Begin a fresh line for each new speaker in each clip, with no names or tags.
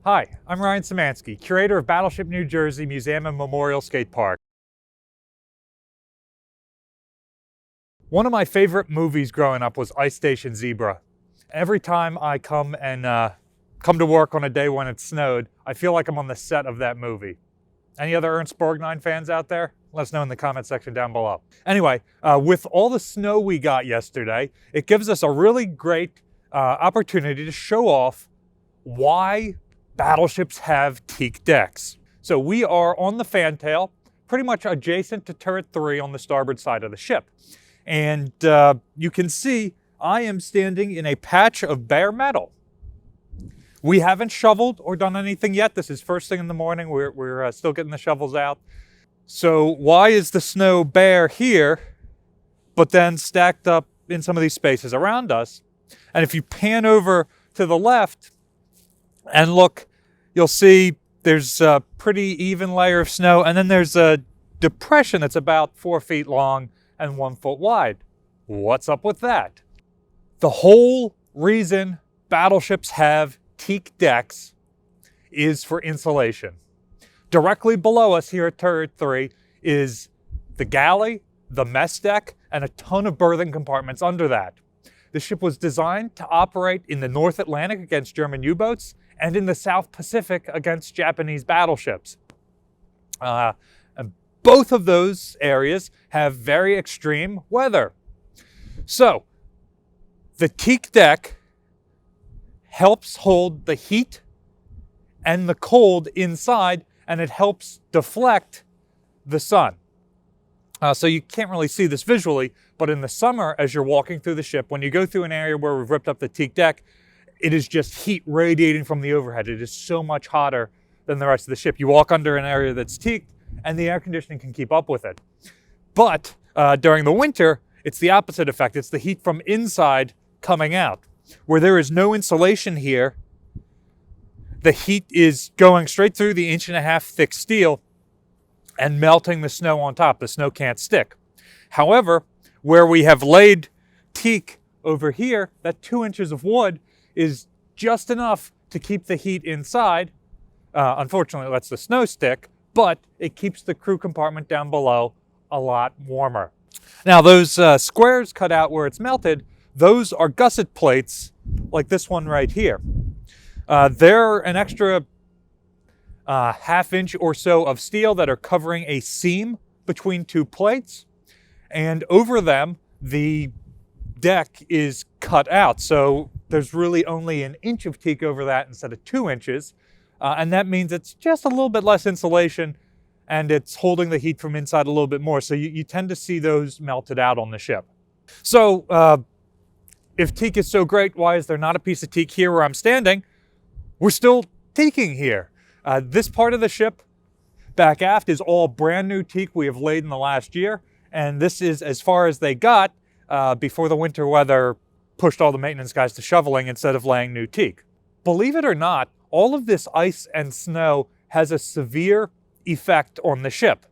Hi, I'm Ryan Szymanski, curator of Battleship, New Jersey Museum and Memorial Skate Park. One of my favorite movies growing up was Ice Station Zebra. Every time I come to work on a day when it snowed, I feel like I'm on the set of that movie. Any other Ernst Borgnine fans out there? Let us know in the comment section down below. Anyway, with all the snow we got yesterday, it gives us a really great opportunity to show off why battleships have teak decks. So we are on the fantail, pretty much adjacent to turret 3 on the starboard side of the ship. And you can see I am standing in a patch of bare metal. We haven't shoveled or done anything yet. This is first thing in the morning. We're still getting the shovels out. So why is the snow bare here, but then stacked up in some of these spaces around us? And if you pan over to the left and look, you'll see there's a pretty even layer of snow, and then there's a depression that's about 4 feet long and 1 foot wide. What's up with that? The whole reason battleships have teak decks is for insulation. Directly below us here at Turret 3 is the galley, the mess deck, and a ton of berthing compartments under that. The ship was designed to operate in the North Atlantic against German U-boats and in the South Pacific against Japanese battleships. And both of those areas have very extreme weather. So, the teak deck helps hold the heat and the cold inside, and it helps deflect the sun. So you can't really see this visually, but in the summer, as you're walking through the ship, when you go through an area where we've ripped up the teak deck, it is just heat radiating from the overhead. It is so much hotter than the rest of the ship. You walk under an area that's teaked, and the air conditioning can keep up with it. But during the winter, it's the opposite effect. It's the heat from inside coming out. Where there is no insulation here, the heat is going straight through the 1.5-inch thick steel and melting the snow on top. The snow can't stick. However, where we have laid teak over here, that 2 inches of wood is just enough to keep the heat inside. Unfortunately, it lets the snow stick, but it keeps the crew compartment down below a lot warmer. Now, those squares cut out where it's melted, those are gusset plates like this one right here. They're an extra 1/2 inch or so of steel that are covering a seam between 2 plates, and over them the deck is cut out, so there's really only 1 inch of teak over that instead of 2 inches, and that means it's just a little bit less insulation and it's holding the heat from inside a little bit more, so you tend to see those melted out on the ship. So if teak is so great, why is there not a piece of teak here where I'm standing? We're still teaking here. This part of the ship, back aft, is all brand new teak we have laid in the last year, and this is as far as they got before the winter weather pushed all the maintenance guys to shoveling instead of laying new teak. Believe it or not, all of this ice and snow has a severe effect on the ship.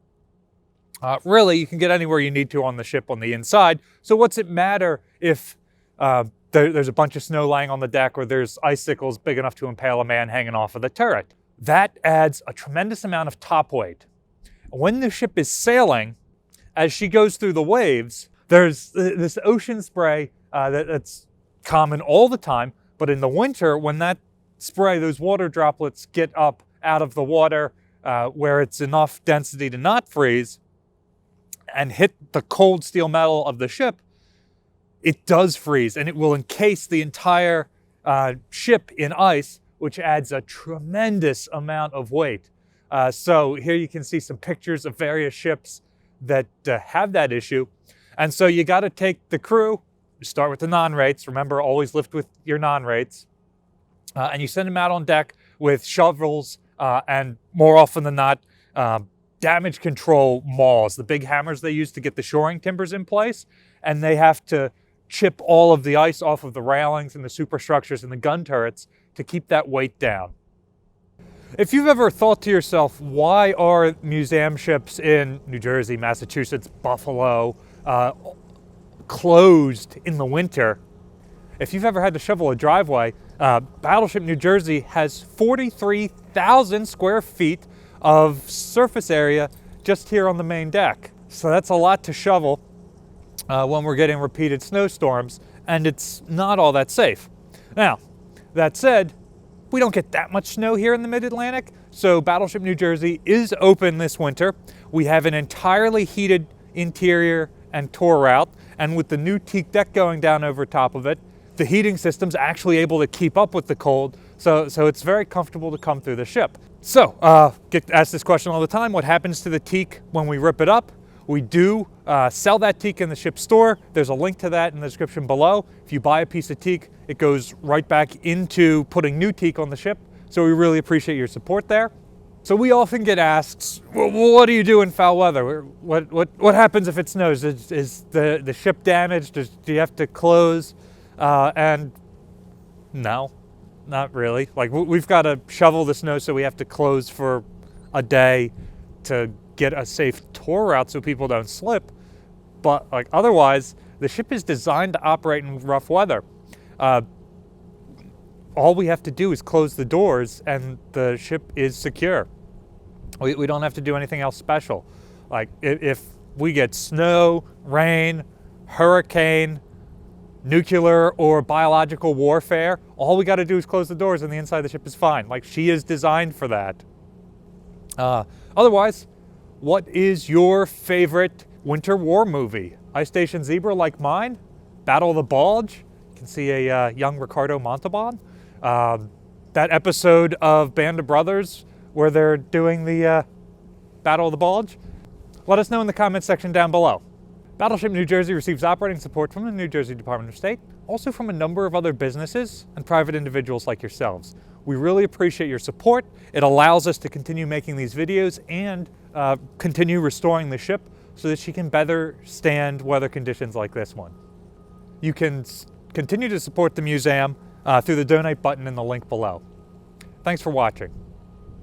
Really, you can get anywhere you need to on the ship on the inside, so what's it matter if there's a bunch of snow lying on the deck or there's icicles big enough to impale a man hanging off of the turret? That adds a tremendous amount of top weight. When the ship is sailing, as she goes through the waves, there's this ocean spray that's common all the time, but in the winter, when that spray, those water droplets get up out of the water where it's enough density to not freeze and hit the cold steel metal of the ship, it does freeze, and it will encase the entire ship in ice, which adds a tremendous amount of weight. So here you can see some pictures of various ships that have that issue. And so you got to take the crew, you start with the non-rates, remember always lift with your non-rates, and you send them out on deck with shovels and more often than not, damage control mauls, the big hammers they use to get the shoring timbers in place, and they have to chip all of the ice off of the railings and the superstructures and the gun turrets to keep that weight down. If you've ever thought to yourself, why are museum ships in New Jersey, Massachusetts, Buffalo, closed in the winter? If you've ever had to shovel a driveway, Battleship, New Jersey has 43,000 square feet of surface area just here on the main deck. So that's a lot to shovel when we're getting repeated snowstorms, and it's not all that safe. Now, that said, we don't get that much snow here in the Mid-Atlantic, so Battleship, New Jersey is open this winter. We have an entirely heated interior and tour route, and with the new teak deck going down over top of it, the heating system's actually able to keep up with the cold, so it's very comfortable to come through the ship. So, get asked this question all the time: what happens to the teak when we rip it up? We do sell that teak in the ship store. There's a link to that in the description below. If you buy a piece of teak, it goes right back into putting new teak on the ship, so we really appreciate your support there. So we often get asked, well, what do you do in foul weather? What happens if it snows? Is the ship damaged? Do you have to close? And no, not really. Like, we've got to shovel the snow, so we have to close for a day to get a safe tour route so people don't slip. But like, otherwise, the ship is designed to operate in rough weather. All we have to do is close the doors and the ship is secure. We don't have to do anything else special. Like, if we get snow, rain, hurricane, nuclear or biological warfare, all we got to do is close the doors and the inside of the ship is fine. Like, she is designed for that. Otherwise, what is your favorite winter war movie? Ice Station Zebra, like mine? Battle of the Bulge? You can see a young Ricardo Montalban. That episode of Band of Brothers where they're doing the Battle of the Bulge? Let us know in the comments section down below. Battleship New Jersey receives operating support from the New Jersey Department of State, also from a number of other businesses and private individuals like yourselves. We really appreciate your support. It allows us to continue making these videos and continue restoring the ship so that she can better stand weather conditions like this one. You can continue to support the museum through the donate button in the link below. Thanks for watching.